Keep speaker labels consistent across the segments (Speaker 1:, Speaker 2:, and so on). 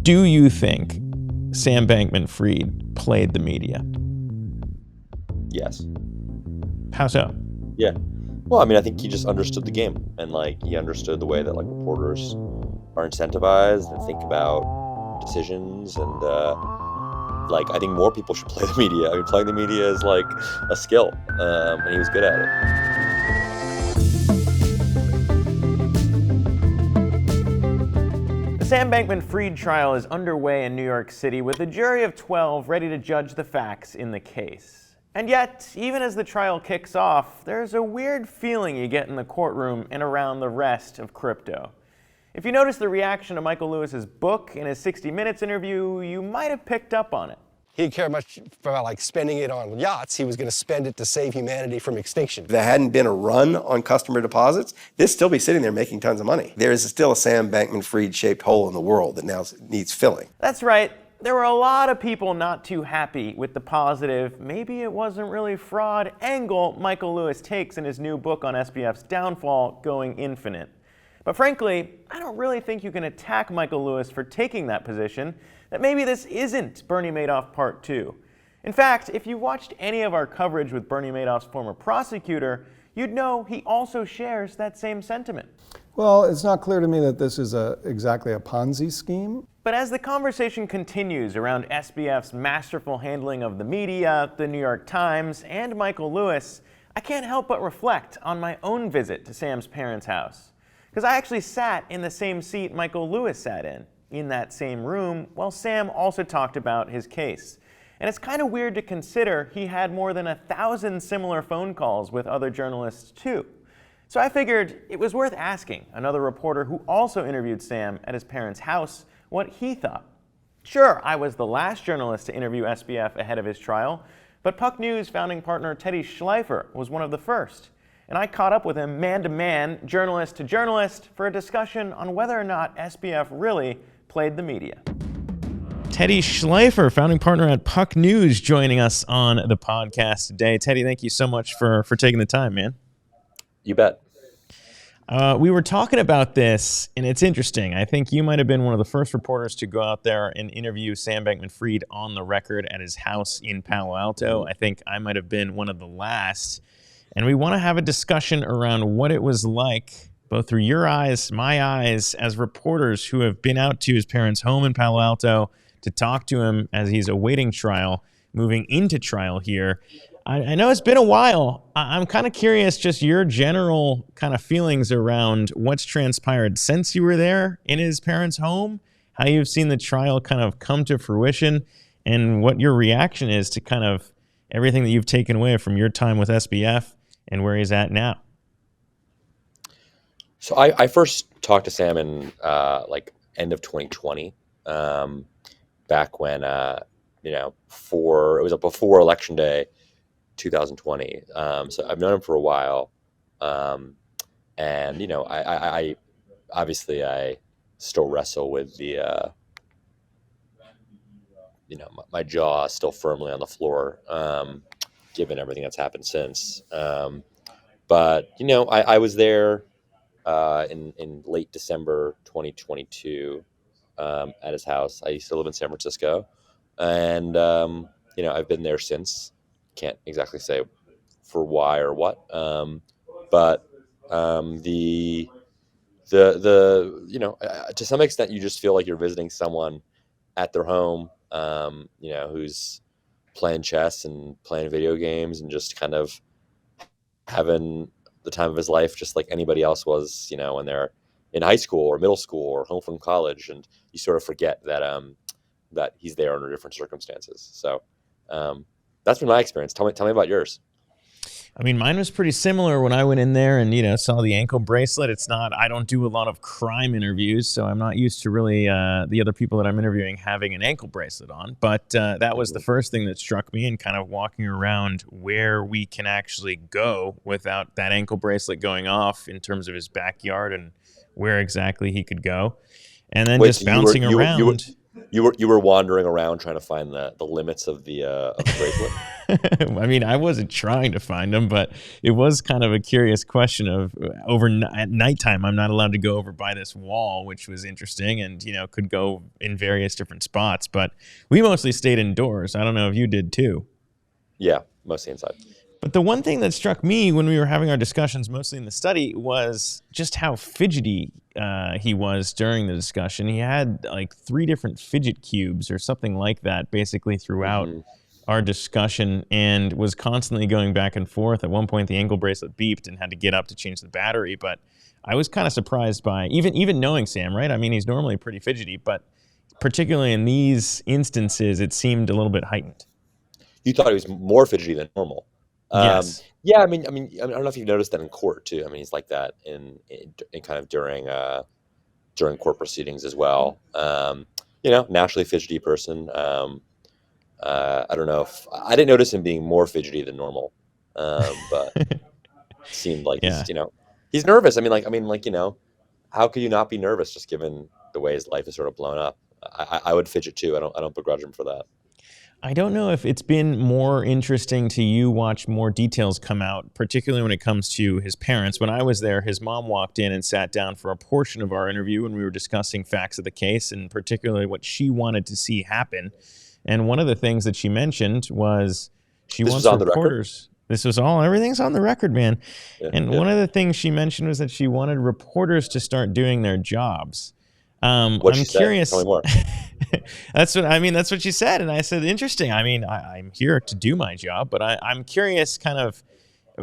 Speaker 1: Do you think Sam Bankman-Fried played the media?
Speaker 2: Yes.
Speaker 1: How so?
Speaker 2: Yeah. Well, I mean, I think he just understood the game, and like he understood the way that like reporters are incentivized and think about decisions, and like I think more people should play the media. I mean, playing the media is like a skill, and he was good at it.
Speaker 1: The Sam Bankman-Fried trial is underway in New York City with a jury of 12 ready to judge the facts in the case. And yet, even as the trial kicks off, there's a weird feeling you get in the courtroom and around the rest of crypto. If you notice the reaction to Michael Lewis's book in his 60 Minutes interview, you might have picked up on it.
Speaker 3: He didn't care much about like spending it on yachts. He was going to spend it to save humanity from extinction.
Speaker 4: If there hadn't been a run on customer deposits, they'd still be sitting there making tons of money. There is still a Sam Bankman-Fried-shaped hole in the world that now needs filling.
Speaker 1: That's right. There were a lot of people not too happy with the positive, maybe it wasn't really fraud angle Michael Lewis takes in his new book on SBF's downfall, Going Infinite. But frankly, I don't really think you can attack Michael Lewis for taking that position, that maybe this isn't Bernie Madoff Part 2. In fact, if you watched any of our coverage with Bernie Madoff's former prosecutor, you'd know he also shares that same sentiment.
Speaker 5: Well, it's not clear to me that this is exactly a Ponzi scheme.
Speaker 1: But as the conversation continues around SBF's masterful handling of the media, the New York Times, and Michael Lewis, I can't help but reflect on my own visit to Sam's parents' house. Because I actually sat in the same seat Michael Lewis sat in that same room, while Sam also talked about his case. And it's kind of weird to consider he had more than 1,000 similar phone calls with other journalists too. So I figured it was worth asking another reporter who also interviewed Sam at his parents' house what he thought. Sure, I was the last journalist to interview SBF ahead of his trial, but Puck News founding partner Teddy Schleifer was one of the first. And I caught up with him man-to-man, journalist to journalist, for a discussion on whether or not SBF really played the media. Teddy Schleifer, founding partner at Puck News, joining us on the podcast today. Teddy, thank you so much for taking the time, man.
Speaker 2: You bet.
Speaker 1: We were talking about this, and it's interesting. I think you might have been one of the first reporters to go out there and interview Sam Bankman-Fried on the record at his house in Palo Alto. I think I might have been one of the last. And we want to have a discussion around what it was like, both through your eyes, my eyes, as reporters who have been out to his parents' home in Palo Alto to talk to him as he's awaiting trial, moving into trial here. I know it's been a while. I'm kind of curious just your general kind of feelings around what's transpired since you were there in his parents' home, how you've seen the trial kind of come to fruition, and what your reaction is to kind of everything that you've taken away from your time with SBF and where he's at now.
Speaker 2: So I first talked to Sam in like end of 2020, back when it was before Election Day 2020. So I've known him for a while, and I obviously I still wrestle with the my jaw still firmly on the floor, given everything that's happened since. But I was there in late December 2022 at his house. I used to live in San Francisco, and I've been there since. Can't exactly say for why or what, but to some extent, you just feel like you're visiting someone at their home, who's playing chess and playing video games and just kind of having the time of his life, just like anybody else was, when they're in high school or middle school or home from college, and you sort of forget that he's there under different circumstances. So that's been my experience. Tell me about yours.
Speaker 1: I mean, mine was pretty similar when I went in there and, saw the ankle bracelet. I don't do a lot of crime interviews, so I'm not used to really the other people that I'm interviewing having an ankle bracelet on. But that was the first thing that struck me, and kind of walking around where we can actually go without that ankle bracelet going off in terms of his backyard and where exactly he could go. And then just bouncing around.
Speaker 2: You were wandering around trying to find the limits of the bracelet.
Speaker 1: I mean, I wasn't trying to find them, but it was kind of a curious question of at nighttime, I'm not allowed to go over by this wall, which was interesting and, could go in various different spots. But we mostly stayed indoors. I don't know if you did too.
Speaker 2: Yeah, mostly inside.
Speaker 1: But the one thing that struck me when we were having our discussions, mostly in the study, was just how fidgety he was during the discussion. He had like 3 different fidget cubes or something like that, basically throughout our discussion, and was constantly going back and forth. At one point, the ankle bracelet beeped and had to get up to change the battery. But I was kind of surprised by, even knowing Sam, right? I mean, he's normally pretty fidgety, but particularly in these instances, it seemed a little bit heightened.
Speaker 2: You thought he was more fidgety than normal.
Speaker 1: Yes.
Speaker 2: Yeah, I mean, I don't know if you've noticed that in court too. I mean, he's like that in kind of during court proceedings as well. Naturally fidgety person. I don't know if I didn't notice him being more fidgety than normal, but it seemed like he's nervous. I mean, how could you not be nervous just given the way his life is sort of blown up? I would fidget too. I don't begrudge him for that.
Speaker 1: I don't know if it's been more interesting to you watch more details come out, particularly when it comes to his parents. When I was there, his mom walked in and sat down for a portion of our interview when we were discussing facts of the case and particularly what she wanted to see happen. And one of the things that she mentioned was she wants reporters. This was everything's on the record, man.
Speaker 2: Yeah,
Speaker 1: One of the things she mentioned was that she wanted reporters to start doing their jobs. I'm curious.
Speaker 2: Tell me more.
Speaker 1: That's what she said. And I said, interesting. I mean, I'm here to do my job, but I'm curious kind of,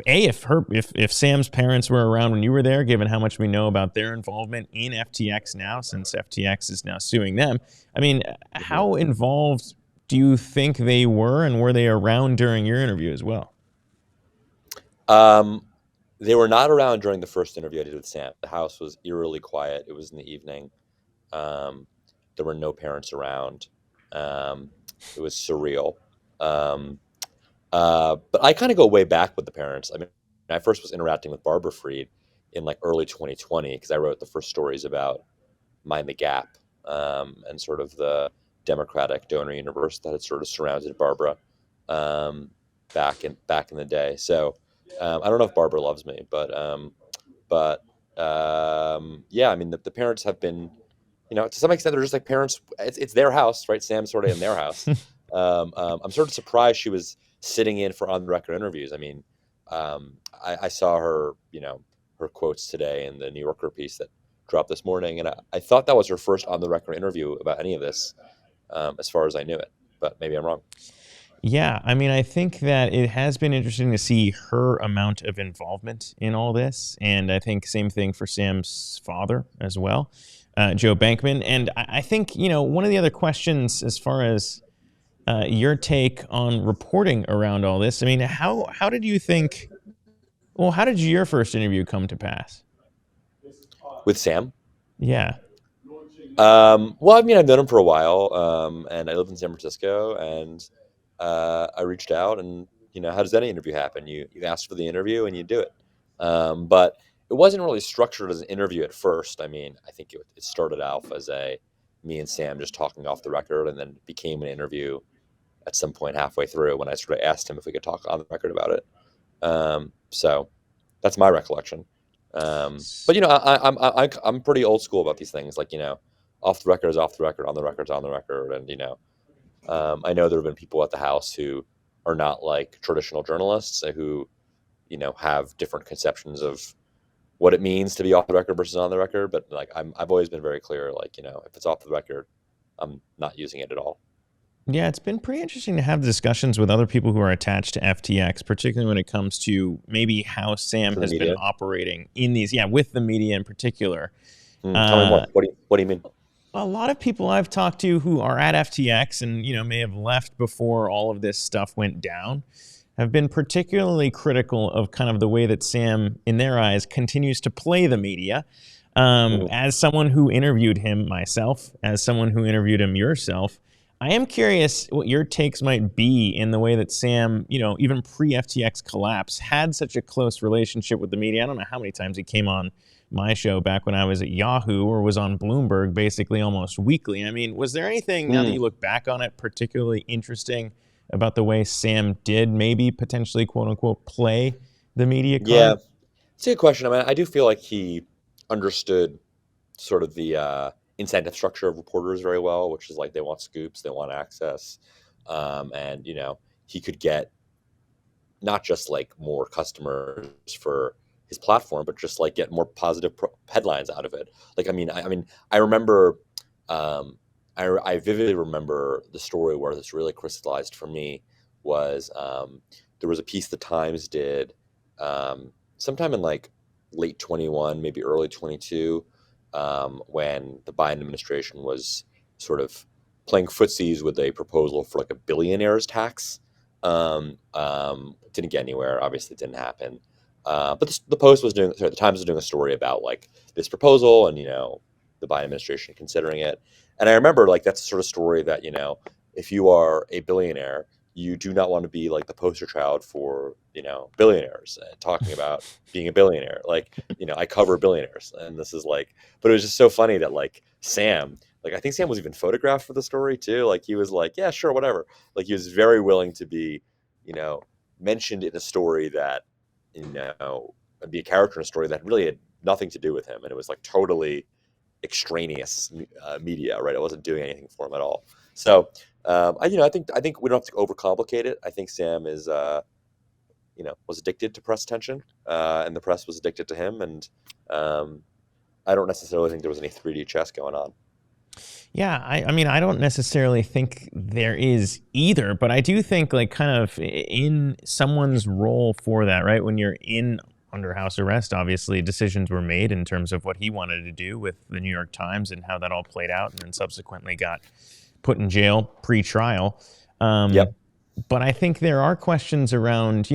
Speaker 1: if Sam's parents were around when you were there, given how much we know about their involvement in FTX now, since FTX is now suing them. I mean, how involved do you think they were, and were they around during your interview as well?
Speaker 2: They were not around during the first interview I did with Sam. The house was eerily quiet. It was in the evening. There were no parents around. It was surreal. But I kind of go way back with the parents. I mean, I first was interacting with Barbara Fried in like early 2020 because I wrote the first stories about Mind the Gap and sort of the Democratic donor universe that had sort of surrounded Barbara back in the day. So I don't know if Barbara loves me, but yeah, I mean the parents have been, to some extent they're just like parents. It's their house, right? Sam's sort of in their house. I'm sort of surprised she was sitting in for on the record interviews. I mean, I saw her, her quotes today in the New Yorker piece that dropped this morning, and I thought that was her first on the record interview about any of this, as far as I knew it. But maybe I'm wrong.
Speaker 1: Yeah, I mean, I think that it has been interesting to see her amount of involvement in all this, and I think same thing for Sam's father as well, Joe Bankman. And I think, one of the other questions as far as your take on reporting around all this, I mean, how did you think, how did your first interview come to pass?
Speaker 2: With Sam?
Speaker 1: Yeah.
Speaker 2: Well, I mean, I've known him for a while, and I live in San Francisco, and I reached out, and how does any interview happen? You ask for the interview and you do it. But it wasn't really structured as an interview at first. I mean, I think it started out as me and Sam just talking off the record, and then became an interview at some point halfway through when I sort of asked him if we could talk on the record about it. So that's my recollection. But I'm pretty old school about these things. Like, off the record is off the record, on the record's on the record, and I know there have been people at the house who are not like traditional journalists who, have different conceptions of what it means to be off the record versus on the record. But like, I've always been very clear, like, if it's off the record, I'm not using it at all.
Speaker 1: Yeah, it's been pretty interesting to have discussions with other people who are attached to FTX, particularly when it comes to maybe how Sam has been operating in these, with the media in particular.
Speaker 2: Tell me more. What do you mean?
Speaker 1: A lot of people I've talked to who are at FTX and, may have left before all of this stuff went down have been particularly critical of kind of the way that Sam, in their eyes, continues to play the media. As someone who interviewed him myself, as someone who interviewed him yourself, I am curious what your takes might be in the way that Sam, even pre-FTX collapse, had such a close relationship with the media. I don't know how many times he came on my show back when I was at Yahoo or was on Bloomberg basically almost weekly. I mean, was there anything, now that you look back on it, particularly interesting about the way Sam did maybe potentially, quote unquote, play the media
Speaker 2: Yeah,
Speaker 1: card?
Speaker 2: it's a good question. I mean, I do feel like he understood sort of the incentive structure of reporters very well, which is like they want scoops, they want access, and he could get not just like more customers for his platform, but just like get more positive headlines out of it. Like, I remember, I vividly remember the story where this really crystallized for me was there was a piece the Times did sometime in like late 21, maybe early 22, when the Biden administration was sort of playing footsies with a proposal for like a billionaire's tax. Didn't get anywhere. Obviously, it didn't happen. But the Post was doing, sorry, the Times was doing a story about like this proposal and the Biden administration considering it. And I remember like that's the sort of story that if you are a billionaire, you do not want to be like the poster child for billionaires talking about being a billionaire. Like I cover billionaires, and this is like, but it was just so funny that like Sam. Like I think Sam was even photographed for the story too. Like he was like, yeah, sure, whatever. Like he was very willing to be, mentioned in a story that, be a character in a story that really had nothing to do with him, and it was like totally extraneous media, right? It wasn't doing anything for him at all. So, I think we don't have to overcomplicate it. I think Sam is, was addicted to press attention, and the press was addicted to him, and I don't necessarily think there was any 3D chess going on.
Speaker 1: Yeah, I mean, I don't necessarily think there is either, but I do think like kind of in someone's role for that, right? When you're under house arrest, obviously decisions were made in terms of what he wanted to do with the New York Times and how that all played out, and then subsequently got put in jail pre-trial.
Speaker 2: Yep.
Speaker 1: But I think there are questions around,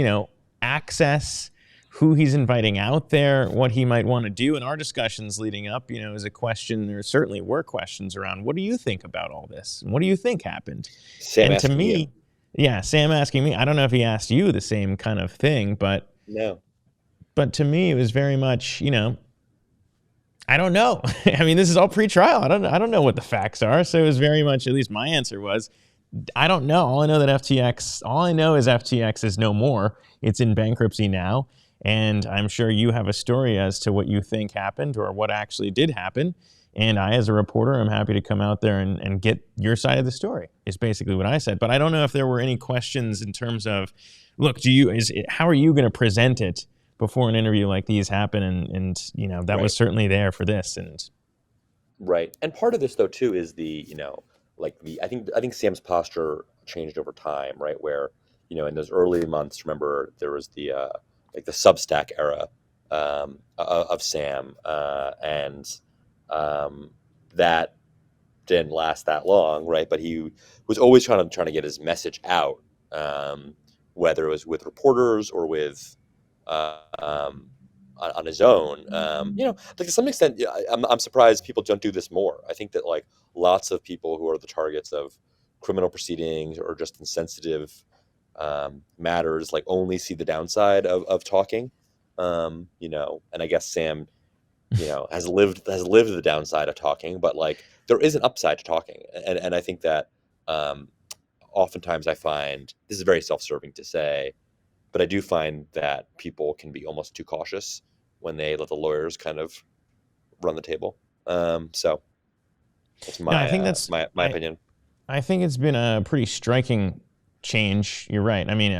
Speaker 1: access, who he's inviting out there, what he might want to do. In our discussions leading up, is a question, there certainly were questions around, what do you think about all this? And what do you think happened?
Speaker 2: Sam
Speaker 1: and to
Speaker 2: asking
Speaker 1: me,
Speaker 2: you.
Speaker 1: yeah, Sam asking me, I don't know if he asked you the same kind of thing, but
Speaker 2: No.
Speaker 1: to me, it was very much, I don't know. I mean, this is all pre-trial. I don't know what the facts are. So it was very much, at least my answer was, I don't know. All I know is FTX is no more. It's in bankruptcy now. And I'm sure you have a story as to what you think happened or what actually did happen. And I, as a reporter, am happy to come out there and get your side of the story, is basically what I said. But I don't know if there were any questions in terms of, look, how are you going to present it before an interview like these happen? And that was certainly there for this. And
Speaker 2: Right. And part of this though too is I think Sam's posture changed over time, right? Where, in those early months, remember there was the Substack era of Sam, and that didn't last that long, right? But he was always trying to get his message out, whether it was with reporters or with on his own. Like to some extent, I'm surprised people don't do this more. I think that like lots of people who are the targets of criminal proceedings or just insensitive matters like only see the downside of talking. And I guess Sam, has lived the downside of talking, but like there is an upside to talking, and I think that oftentimes I find this is very self-serving to say, but I do find that people can be almost too cautious when they let the lawyers kind of run the table. So that's
Speaker 1: no, I think
Speaker 2: my opinion.
Speaker 1: I think it's been a pretty striking change. You're right. I mean,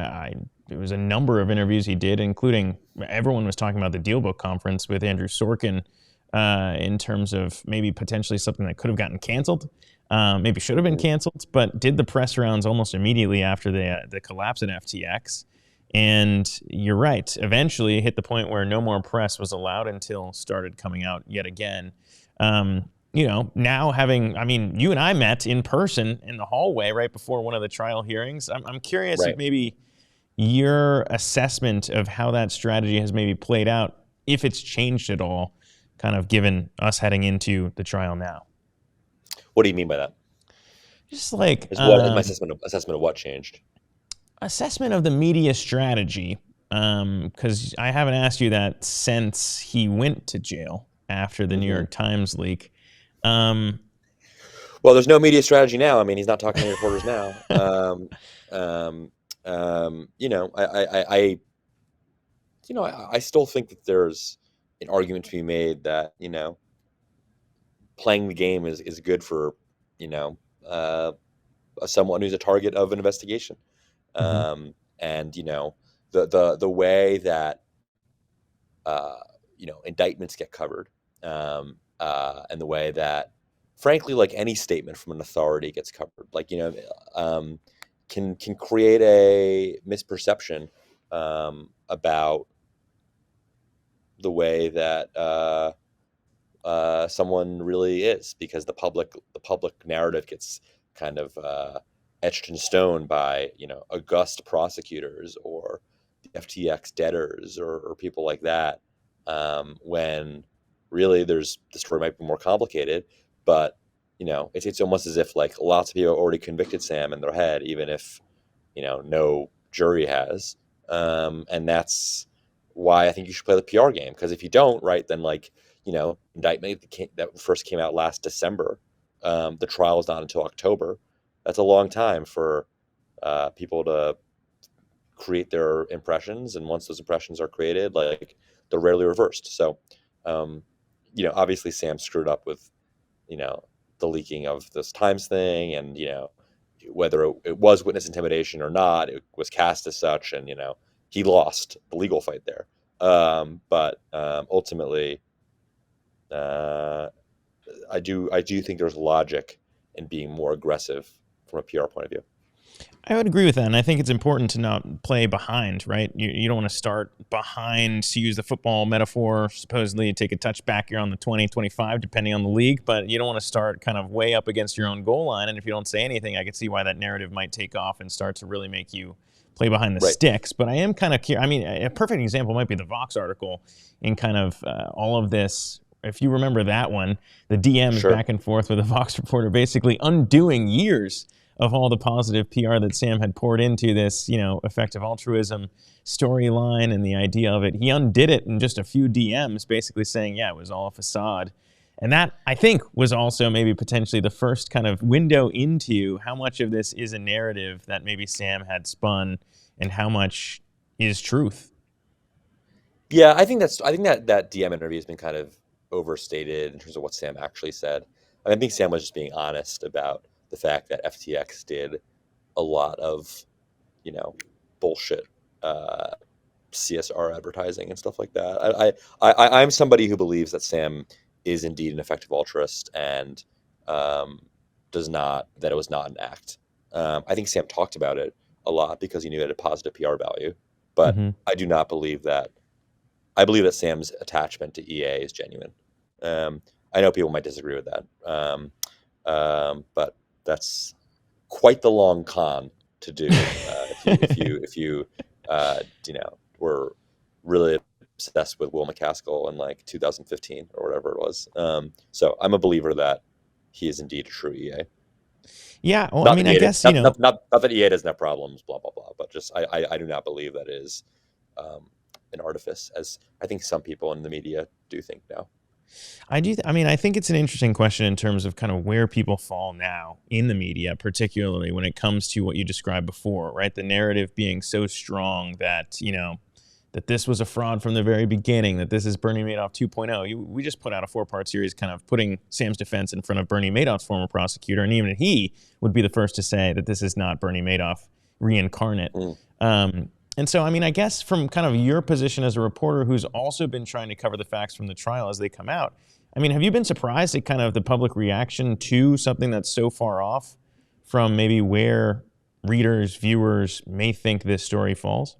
Speaker 1: it was a number of interviews he did, including everyone was talking about the DealBook conference with Andrew Sorkin in terms of maybe potentially something that could have gotten canceled, maybe should have been canceled, but did the press rounds almost immediately after the collapse at FTX. And you're right. Eventually, it hit the point where no more press was allowed until started coming out yet again. Now you and I met in person in the hallway right before one of the trial hearings. I'm curious if maybe your assessment of how that strategy has maybe played out, if it's changed at all, kind of given us heading into the trial now.
Speaker 2: What do you mean by that?
Speaker 1: Just like
Speaker 2: My assessment of what changed.
Speaker 1: Assessment of the media strategy because I haven't asked you that since he went to jail after the New York Times leak.
Speaker 2: Well, there's no media strategy now. I mean, he's not talking to reporters now. I still think that there's an argument to be made that, playing the game is good for, someone who's a target of an investigation. And, the way that, indictments get covered, and the way that, frankly, like any statement from an authority gets covered, like, can create a misperception about the way that someone really is, because the public narrative gets kind of etched in stone by august prosecutors or the FTX debtors or people like that, when really the story might be more complicated, but it's almost as if like lots of people already convicted Sam in their head, even if no jury has, and that's why I think you should play the PR game, because if you don't, right, then like indictment that first came out last December, the trial is not until October. That's a long time for people to create their impressions, and once those impressions are created, like, they're rarely reversed. So obviously Sam screwed up with the leaking of this Times thing, and whether it was witness intimidation or not, it was cast as such, and he lost the legal fight there. But ultimately, I do think there's logic in being more aggressive from a PR point of view.
Speaker 1: I would agree with that, and I think it's important to not play behind, right? You don't want to start behind, to use the football metaphor, supposedly take a touchback, you're on the 20, 25, depending on the league, but you don't want to start kind of way up against your own goal line, and if you don't say anything, I can see why that narrative might take off and start to really make you play behind the sticks. But I am kind of curious. I mean, a perfect example might be the Vox article in kind of all of this. If you remember that one, the DMs back and forth with a Vox reporter basically undoing years of all the positive PR that Sam had poured into this, effective altruism storyline and the idea of it. He undid it in just a few DMs, basically saying, yeah, it was all a facade. And that, I think, was also maybe potentially the first kind of window into how much of this is a narrative that maybe Sam had spun and how much is truth.
Speaker 2: Yeah, I think that DM interview has been kind of overstated in terms of what Sam actually said. I think Sam was just being honest about the fact that FTX did a lot of, bullshit CSR advertising and stuff like that. I'm somebody who believes that Sam is indeed an effective altruist, and that it was not an act. I think Sam talked about it a lot because he knew it had a positive PR value, but I do not believe that. I believe that Sam's attachment to EA is genuine. I know people might disagree with that, but that's quite the long con to do if you were really obsessed with Will McCaskill in like 2015 or whatever it was. So I'm a believer that he is indeed a true EA.
Speaker 1: Yeah, well, I mean, I guess
Speaker 2: not that EA doesn't have problems, blah blah blah, but just I do not believe that is an artifice, as I think some people in the media do think now.
Speaker 1: I do. I mean, I think it's an interesting question in terms of kind of where people fall now in the media, particularly when it comes to what you described before, right? The narrative being so strong that, that this was a fraud from the very beginning, that this is Bernie Madoff 2.0. We just put out a 4-part series kind of putting Sam's defense in front of Bernie Madoff's former prosecutor, and even he would be the first to say that this is not Bernie Madoff reincarnate. And so, I mean, I guess from kind of your position as a reporter who's also been trying to cover the facts from the trial as they come out, I mean, have you been surprised at kind of the public reaction to something that's so far off from maybe where readers, viewers may think this story falls?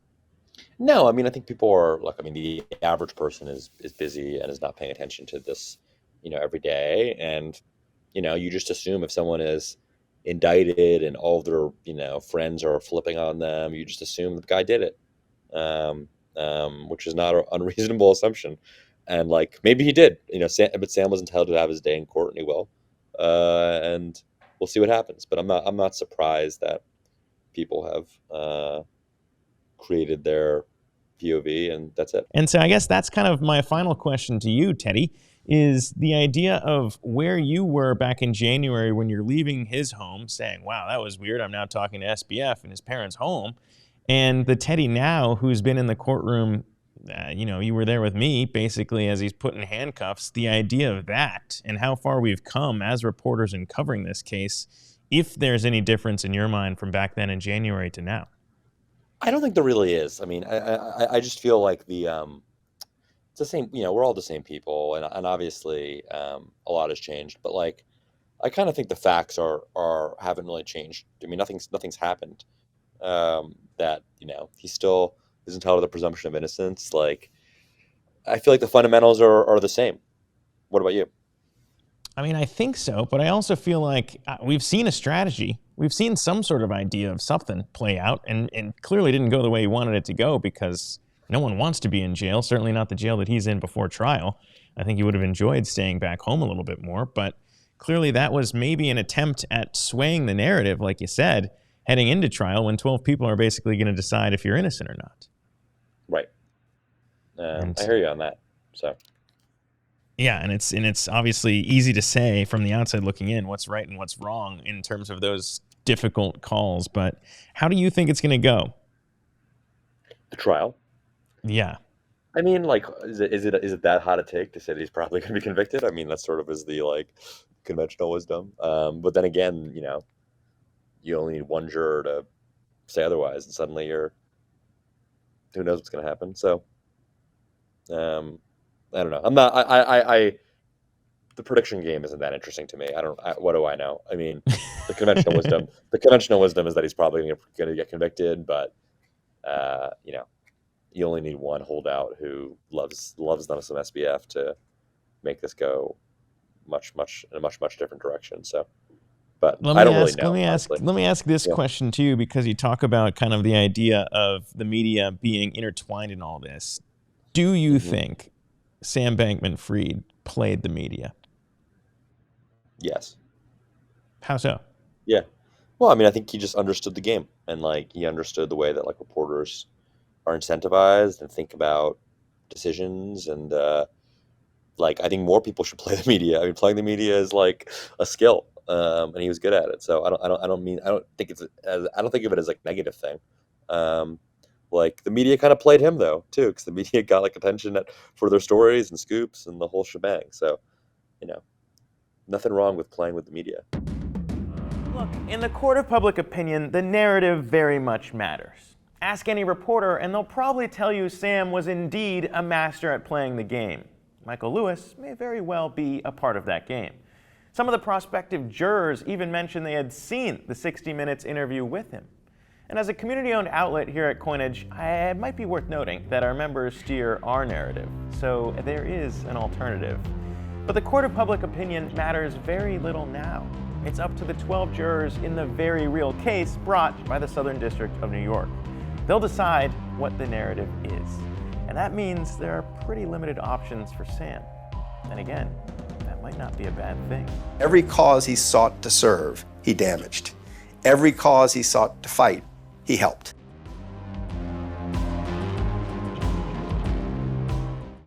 Speaker 2: No, I mean, I think people are, look, I mean, the average person is busy and is not paying attention to this, every day. And, you just assume if someone is indicted and all of their, friends are flipping on them, you just assume the guy did it, which is not an unreasonable assumption. And like, maybe he did, but Sam was entitled to have his day in court, and he will. And we'll see what happens. But I'm not surprised that people have created their POV, and that's it.
Speaker 1: And so I guess that's kind of my final question to you, Teddy, is the idea of where you were back in January when you're leaving his home saying, wow, that was weird. I'm now talking to SBF in his parents' home. And the Teddy now who's been in the courtroom, you were there with me basically as he's put in handcuffs, the idea of that and how far we've come as reporters in covering this case, if there's any difference in your mind from back then in January to now.
Speaker 2: I don't think there really is. I mean, I just feel like it's the same, we're all the same people, and obviously a lot has changed, but like, I kind of think the facts haven't really changed. I mean, nothing's happened. That, he still is entitled to the presumption of innocence. Like, I feel like the fundamentals are the same. What about you?
Speaker 1: I mean, I think so, but I also feel like we've seen a strategy. We've seen some sort of idea of something play out, and clearly didn't go the way he wanted it to go because no one wants to be in jail, certainly not the jail that he's in before trial. I think he would have enjoyed staying back home a little bit more, but clearly that was maybe an attempt at swaying the narrative, like you said, heading into trial when 12 people are basically going to decide if you're innocent or not.
Speaker 2: Right. I hear you on that. So.
Speaker 1: Yeah, and it's obviously easy to say from the outside looking in what's right and what's wrong in terms of those difficult calls, but how do you think it's going to go?
Speaker 2: The trial?
Speaker 1: Yeah.
Speaker 2: I mean, like, is it that hot a take to say that he's probably going to be convicted? I mean, that sort of is the, like, conventional wisdom. But then again, you only need one juror to say otherwise, and suddenly who knows what's going to happen. So, I don't know. The prediction game isn't that interesting to me. What do I know? I mean, the conventional wisdom is that he's probably going to get convicted, but you only need one holdout who loves them some SBF to make this go in a much different direction. So, but I don't really know.
Speaker 1: Let me ask this question to you, because you talk about kind of the idea of the media being intertwined in all this. Do you think Sam-Bankman-Fried played the media?
Speaker 2: Yes.
Speaker 1: How so?
Speaker 2: Yeah. Well, I mean, I think he just understood the game, and like he understood the way that like reporters are incentivized and think about decisions, and like I think more people should play the media. I mean, playing the media is like a skill, and he was good at it. So I don't think of it as like negative thing. Like the media kind of played him though too, because the media got like attention for their stories and scoops and the whole shebang. So, nothing wrong with playing with the media.
Speaker 1: Look, in the court of public opinion, the narrative very much matters. Ask any reporter and they'll probably tell you Sam was indeed a master at playing the game. Michael Lewis may very well be a part of that game. Some of the prospective jurors even mentioned they had seen the 60 Minutes interview with him. And as a community-owned outlet here at Coinage, it might be worth noting that our members steer our narrative, so there is an alternative. But the court of public opinion matters very little now. It's up to the 12 jurors in the very real case brought by the Southern District of New York. They'll decide what the narrative is. And that means there are pretty limited options for Sam. And again, that might not be a bad thing.
Speaker 4: Every cause he sought to serve, he damaged. Every cause he sought to fight, he helped.